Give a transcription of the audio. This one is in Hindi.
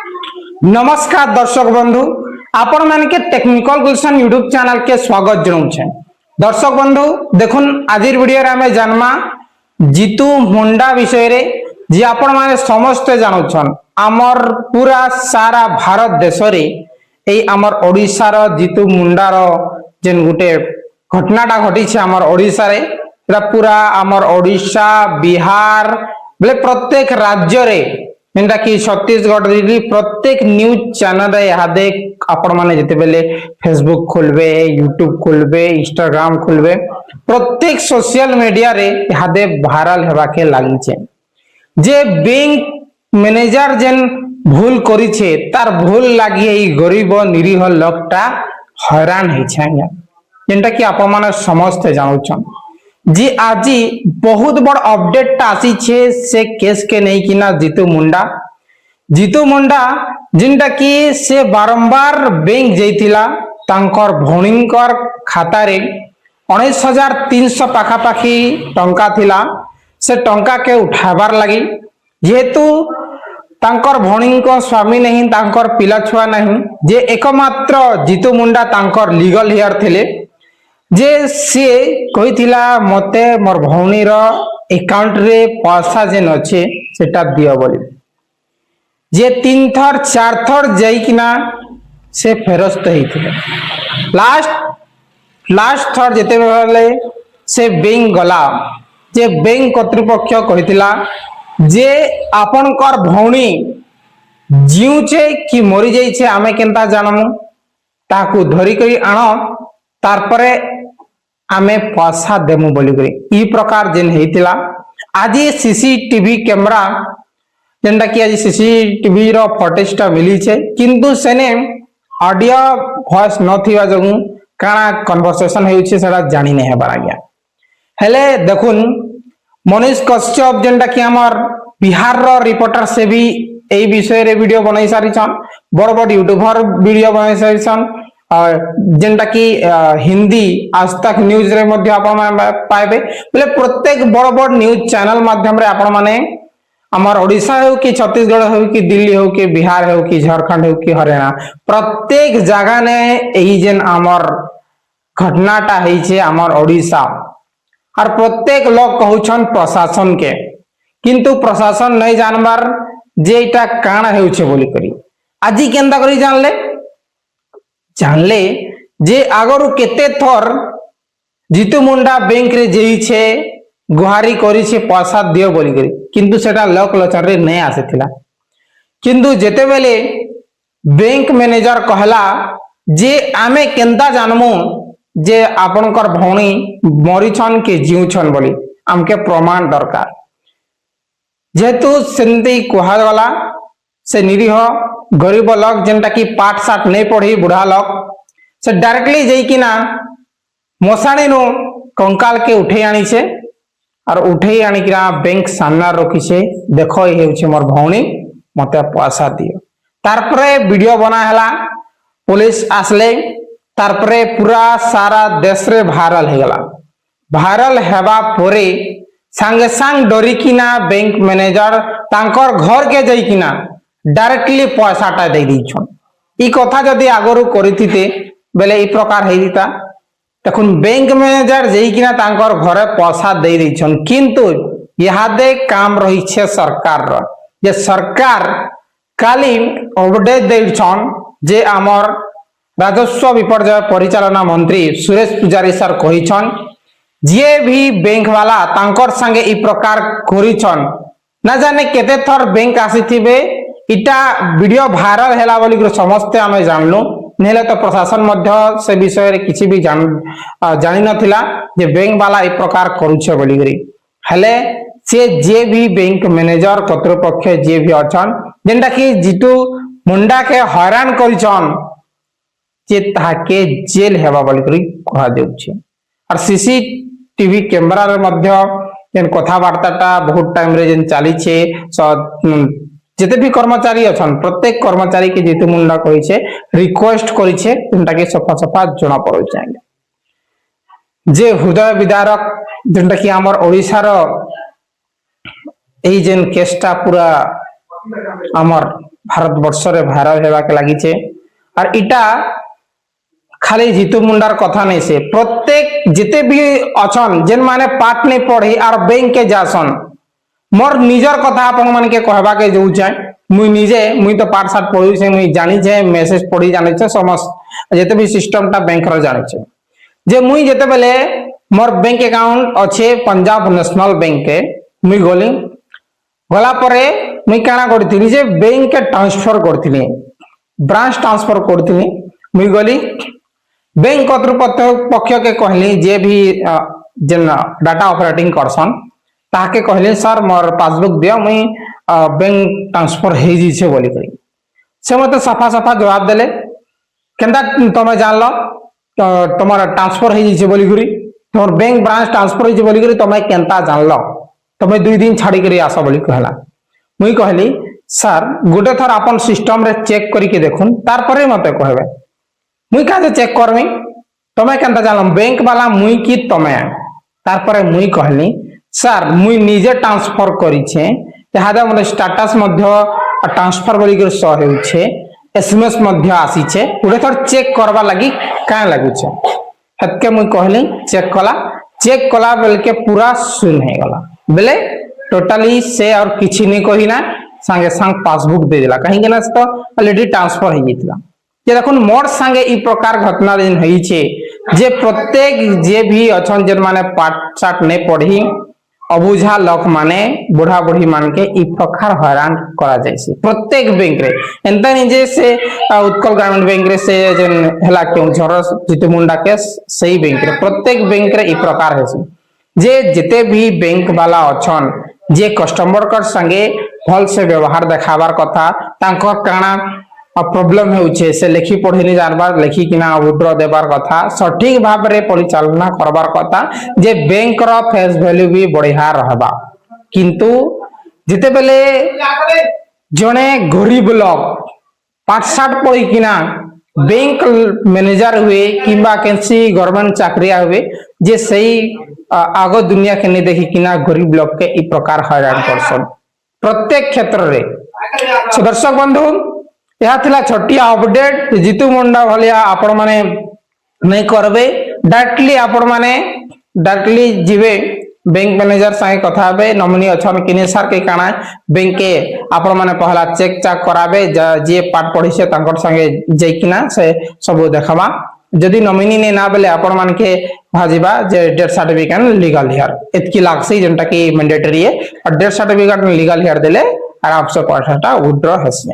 नमस्कार दर्शक बंधु, आपण मान के टेक्निकल गुलशन यूट्यूब चैनल के स्वागत जनाऊे। दर्शक बंधु देखुन आज वीडियो रे आमे जानमा जीतू मुंडा विषय रे जे आपण माने समस्त जानुछन। आमर पूरा सारा भारत देश रे एई आमर ओडिसा रो जीतू मुंडा रो जेन गुटे घटनाटा घटी छे आमर ओडिसा रे पूरा आमर ओडिसा बिहार बोले प्रत्येक राज्य रे जेनटा कि छत्तीसगढ़ प्रत्येक न्यूज चैनल रे आपण माने जेते बेले फेसबुक खोलबे, यूट्यूब खोलबे, इंस्टाग्राम खोलबे, प्रत्येक सोशल मीडिया रे यादे वायरल हेबा के लागि छे। जे बैंक मैनेजर जेन भूल करी छे तार भूल लागि एई गरीब निरीह लोकटा हैरान है छे जेनटा कि आपण माने समस्त जानुछन। जी आज बहुत बड़ अपडेट आसी छे से केस के नहीं किना जीतू मुंडा जिनटा कि से बारंबार बैंक जाइतिला तांकर भौणींकर खाता रे 19,300 पाखापाखी टंका थिला। से टंका के उठाबार लगी जेहेतु तांकर भौणी को स्वामी नहीं, तांकर पिला छुआ नहीं, जे एकमात्र जीतू मुंडा तांकर लीगल हेयर थिले। जे सी कहिथिला मते मोर भौणी रो अकाउंट रे पैसा जेन अच्छे सेटा दियो बोली। जे 3 थर 4 थर जाइकिना से फेरस्त होइथिले। लास्ट थर जेते बेले से बैंक गला, जे बैंक कर्तृपक्ष कहिथिला जे आपनकर भौणी जीउचे कि मरि जाइछे आमे केनता जानमु, ताकू धरि करी आनो तारपरे आमे पैसा देमु बोली करी ई प्रकार जेन हेतिला। आज सीसीटीवी कैमरा जेनटा कि आज सीसीटीवी रो फुटेजटा मिली छे, किंतु सेने ऑडियो वॉइस नथिबा जगु काना कन्वर्सेशन हेउ छे सेटा जानि नै हेबार आज्ञा। हेले देखुन मनीष कश्यप जेनटा कि हमर बिहार रो रिपोर्टर से भी एई विषय रे वीडियो बनाई सारी छन, बड़ बड़ यूट्यूबर वीडियो बनाई सारी छन, जेनटा कि हिंदी आज तक न्यूज रे मध्य आपण पाइबे बोले प्रत्येक बड़ बड़ न्यूज चैनल माध्यम रे आपण माने हमर ओडिशा हो कि छत्तीसगढ़ हो कि दिल्ली हो कि बिहार हो कि झारखंड हो कि हरियाणा प्रत्येक जगह ने एही जेन हमर घटनाटा हेई छे हमर ओडिशा और प्रत्येक लोग कहउछन प्रशासन के, किंतु प्रशासन नहीं जानबार जे एटा काना हेउ छे बोली करी। आजी केनता करी जानले जे आगरु केते थर जीतू मुंडा बैंक रे जेई छे गुहारी करी छे पैसा दियो बोली करी, किंतु सेटा लोक लोचन रे नै आसेथिला। किंतु जेते बेले बैंक मैनेजर कहला जे आमे केनता जानमु जे आपनकर भौणी मरिछन के जीउछन बोली, आमके प्रमाण दरकार। जेहेतु सेंती कुहा गला से निरीह गरीब लोग जेनटा कि पाठ साठ नहीं पढ़ी बुढ़ा लोग से डायरेक्टली जाइकिना मशाणी नु कंकाल के उठे आनी छे और उठे आनिकिना बैंक सामना रखी छे, देखो ये हेउछे मोर भौणी मते पैसा दियो। तारपरे वीडियो बना हला, पुलिस आसले, तारपरे पूरा सारा देश रे वायरल हे गला। वायरल हेबा परे संगे संग डरिकिना बैंक मैनेजर तांकर घर के जाइकिना डायरेक्टली पैसाटा दे दीछन। ई कथा जदि आगरु करिथिते बेले ई प्रकार हेदिता। देखुन बैंक मैनेजर जेइकिना तांकर घरे पैसा दे दीछन, किंतु यादे काम रही छे सरकार रो। जे सरकार काली अपडेट देछन जे हमर राजस्व विपर्यय परिचालना मंत्री सुरेश पुजारी सर कहिछन जे भी बैंक वाला तांकर संगे ई प्रकार करिछन ना जाने केते थर बैंक आसीथिबे। इटा वीडियो वायरल हैला बोली समस्ते आमे जानलु, नेले तो प्रशासन मध्य से विषय रे किछि भी जानि नथिला जे बैंक वाला ए प्रकार करूछे बोली करी। हेले से जे भी बैंक मैनेजर कर्तृपक्ष जे भी अछन जेंटा कि जीतू मुंडा के हैरान करिछन जे ताके जेल हेबा बोली करी कहा देउछे। और सीसीटीवी कैमरा रे मध्य जेन कथा वार्ताटा बहुत टाइम रे जेन चाली छे जेते भी कर्मचारी अछन प्रत्येक कर्मचारी के जीतू मुंडा कहि छे रिक्वेस्ट करि छे जेंटा कि सफा सफा जणा पड़ै छै जे हृदय विदारक जेंटा कि हमर ओडिसा रो एई जेन केसटा पूरा हमर भारतवर्ष रे भाइराल हेबा के लगी छे। और इटा खाली जीतू मुंडार कथा नहीं से, प्रत्येक जिते भी अछन जेन माने पाठ नहीं पढ़ी और बैंक के जासन, मोर निजर कथा आपन मन के कहबा के जाऊ चाहे। मुई तो पाठ साठ पढ़ी से, मुई जानी छे, मेसेज पढ़ी जानी छे, समस्त जेते भी सिस्टम टा बैंक रो जानी छे। जे मुई जेते बेले मोर बैंक अकाउंट अच्छे पंजाब नेशनल बैंक के, मुई गला परे मुई काना करथिनी जे बैंक के ट्रांसफर करथिनी, ब्रांच ट्रांसफर करथिनी। मुई गली बैंक कर्तृपक्ष पक्ष के कहली, जे भी जेन डाटा ऑपरेटिंग करसन ताके कहली सर मोर पासबुक दियो, मुई बैंक ट्रांसफर हे जी छे बोली करी। से मते सफा सफा जवाब देले, केंदा तमे जानलो तमर ट्रांसफर हे जी छे बोली करी, तमर बैंक ब्रांच ट्रांसफर हे जी बोली करी तमे केंता जानलो, तमे 2 दिन छाड़ी करी आसा बोली कहला। मुई कहली सर गोटे थर अपन सिस्टम रे चेक करी के देखुन, तार परे मते कहबे। मुई काजे चेक करमी, तमे केंता जानलो बैंक वाला मुई की तमे? तार परे मुई कहली सर मुई निजे ट्रांसफर करी छे, ताहादा मते स्टेटस मध्ये ट्रांसफर बोली कर सो हेउ छे, एसएमएस मध्ये आसी छे, गोटे थर चेक करबा लागि काहे लागु छे। हतके मुई कहली चेक कला बेल के पूरा सुन हे गला, बेले टोटली से और किछि नहीं कहिना, संगे संग पासबुक दे दिला, कहीं के ना तो ऑलरेडी ट्रांसफर हो जितला। जे देखुन मोर संगे ई प्रकार घटना दिन होई छे, जे प्रत्येक जे भी अछन जेन माने पाठ साठ ने पढ़ी अबुझा लोक माने बुढ़ा बुढ़ी मान के ई प्रकार हैरान करा जायसी प्रत्येक बैंक रे। एंता नहीं जे से उत्कल ग्रामीण बैंक रे से जेन हला क्यों झरस जीतू मुंडा के सही बैंक रे, प्रत्येक बैंक रे ई प्रकार हेसी जे जिते भी बैंक वाला अछन जे कस्टमर कर संगे भल से व्यवहार देखाबार कथा, तांकर काना प्रॉब्लम होउछे से लेखी पढ़ी नहीं जानबार, लेखी किना विड्रॉ देबार कथा, सठिक भाव रे परिचालना करबार कथा, जे बैंक रो फेस वैल्यू भी बढ़िया रहबा। किंतु जिते बेले जने गरीब लोग पाठ साठ पढ़ी किना बैंक मैनेजर हुए किंबा केंसी गवर्नमेंट चाकरिया हुए, जे सही आगो दुनिया के नहीं देखी किना गरीब लोग के ई प्रकार हैरान करसन प्रत्येक क्षेत्र रे। दर्शक बंधु यह थिला छोटिया अपडेट, जीतू मुंडा भलिया आपण माने नहीं करबे, डायरेक्टली जीवे बैंक मैनेजर संगे कथा बे, नॉमिनी अछन किने सर के काना बैंक के आपण माने पहला चेक चाक कराबे, जे पाठ पढ़ी से तांकर संगे जैकिना से सब देखबा। जदि नॉमिनी ने ना बेले आपण मान के भाजीबा जे डेथ सर्टिफिकेट लीगल हियर एतकी लागसी जेंटा की मैंडेटरी है, और डेथ सर्टिफिकेट लीगल हियर देले आराम से पैसाटा विड्रॉ हेसी।